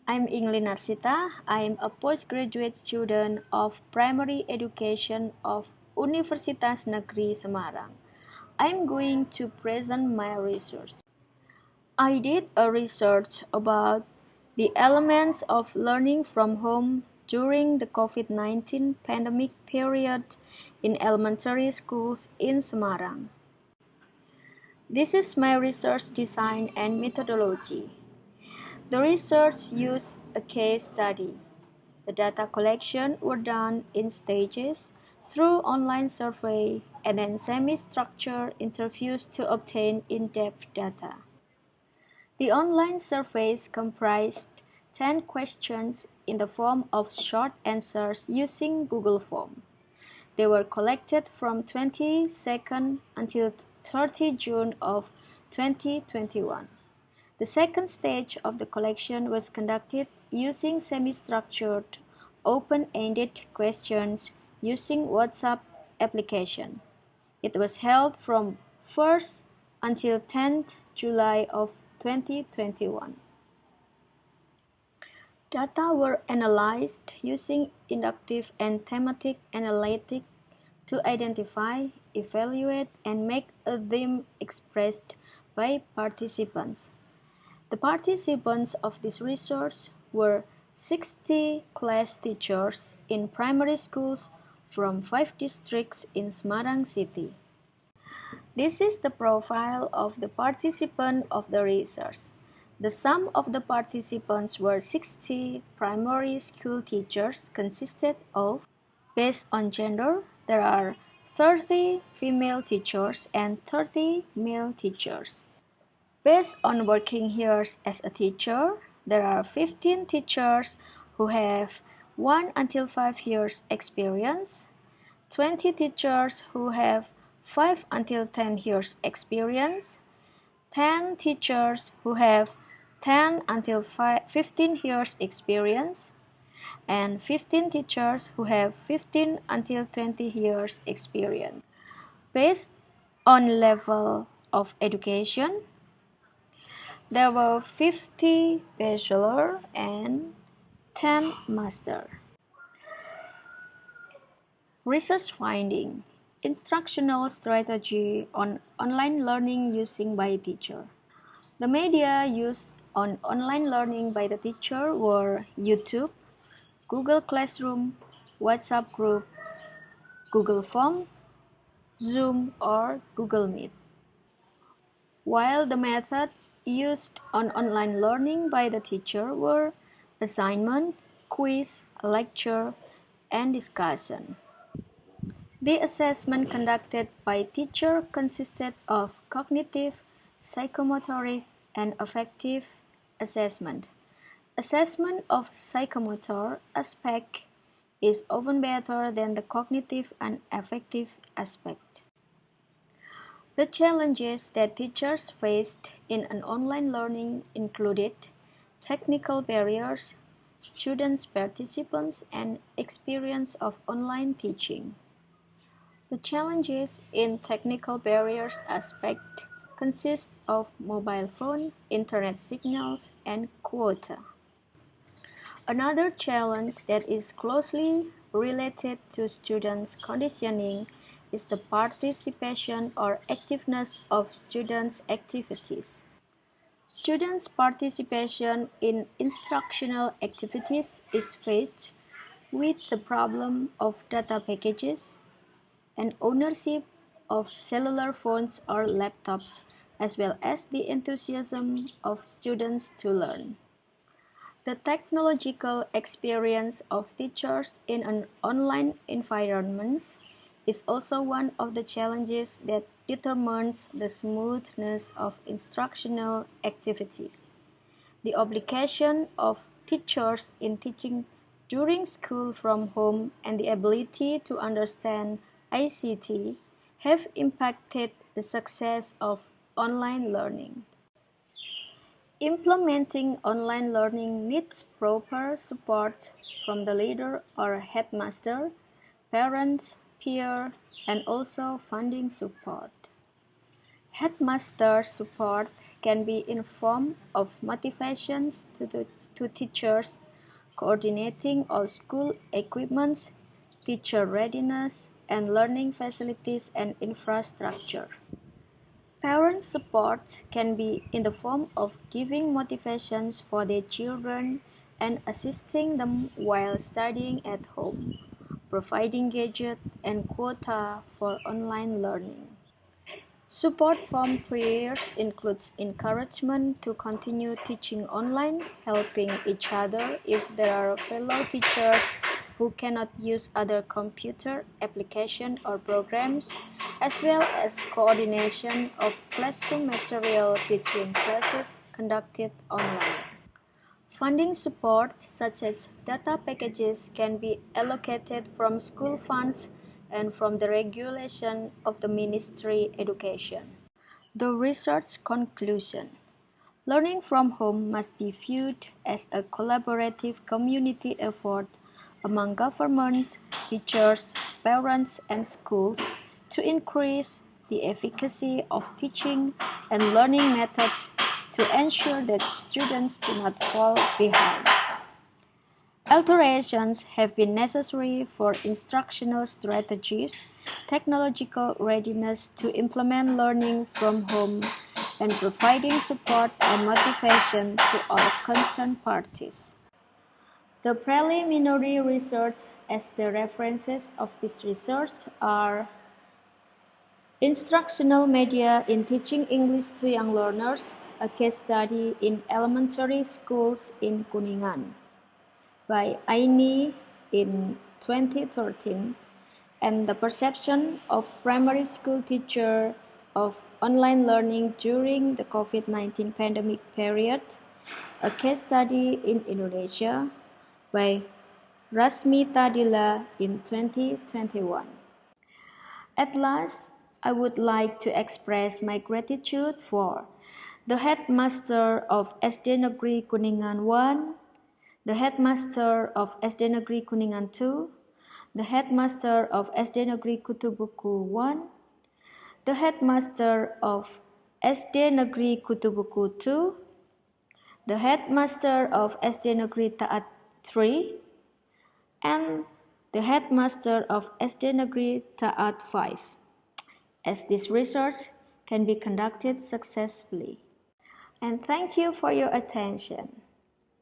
I'm Ingli Narsita. I'm a postgraduate student of primary education of Universitas Negeri Semarang. I'm going to present my research. I did a research about the elements of learning from home during the COVID-19 pandemic period in elementary schools in Semarang. This is my research design and methodology. The research used a case study. The data collection were done in stages through online survey and then semi-structured interviews to obtain in-depth data. The online surveys comprised 10 questions in the form of short answers using Google Form. They were collected from 22nd until 30 June of 2021. The second stage of the collection was conducted using semi-structured, open-ended questions using WhatsApp application. It was held from 1st until 10th July of 2021. Data were analyzed using inductive and thematic analytics to identify, evaluate, and make a theme expressed by participants. The participants of this research were 60 class teachers in primary schools from 5 districts in Semarang City. This is the profile of the participant of the research. The sum of the participants were 60 primary school teachers consisted of, based on gender, there are 30 female teachers and 30 male teachers. Based on working years as a teacher, there are 15 teachers who have 1 until 5 years experience, 20 teachers who have 5 until 10 years experience, 10 teachers who have 10 until 15 years experience, and 15 teachers who have 15 until 20 years experience. Based on level of education, there were 50 bachelor and 10 master. Research finding: instructional strategy on online learning using by teacher. The media used on online learning by the teacher were YouTube, Google Classroom, WhatsApp group, Google Form, Zoom, or Google Meet. While the method used on online learning by the teacher were assignment, quiz, lecture, and discussion. The assessment conducted by teacher consisted of cognitive, psychomotoric, and affective assessment. Assessment of psychomotor aspect is often better than the cognitive and affective aspect. The challenges that teachers faced in an online learning included technical barriers, students' participants, and experience of online teaching. The challenges in technical barriers aspect consist of mobile phone, internet signals, and quota. Another challenge that is closely related to students' conditioning is the participation or activeness of students' activities. Students' participation in instructional activities is faced with the problem of data packages and ownership of cellular phones or laptops, as well as the enthusiasm of students to learn. The technological experience of teachers in an online environment is also one of the challenges that determines the smoothness of instructional activities. The obligation of teachers in teaching during school from home and the ability to understand ICT have impacted the success of online learning. Implementing online learning needs proper support from the leader or headmaster, parents, peer, and also funding support. Headmaster support can be in form of motivations to the to teachers, coordinating all school equipments, teacher readiness, and learning facilities and infrastructure. Parent support can be in the form of giving motivations for their children and assisting them while studying at home, providing gadgets and quota for online learning. Support from peers includes encouragement to continue teaching online, helping each other if there are fellow teachers who cannot use other computer applications or programs, as well as coordination of classroom material between classes conducted online. Funding support, such as data packages, can be allocated from school funds and from the regulation of the Ministry of Education. The research conclusion. Learning from home must be viewed as a collaborative community effort among government, teachers, parents, and schools to increase the efficacy of teaching and learning methods to ensure that students do not fall behind. Alterations have been necessary for instructional strategies, technological readiness to implement learning from home, and providing support and motivation to all concerned parties. The preliminary research as the references of this research are Instructional Media in Teaching English to Young Learners, a case study in elementary schools in Kuningan by Aini in 2013, and the perception of primary school teacher of online learning during the COVID-19 pandemic period, a case study in Indonesia by Rasmi Tadila in 2021. At last, I would like to express my gratitude for the headmaster of SD Negeri Kuningan 1, the headmaster of SD Negeri Kuningan 2, the headmaster of SD Negeri Kutubuku 1, the headmaster of SD Negeri Kutubuku 2, the headmaster of SD Negeri Taat 3, and the headmaster of SD Negeri Taat 5, as this research can be conducted successfully. And thank you for your attention.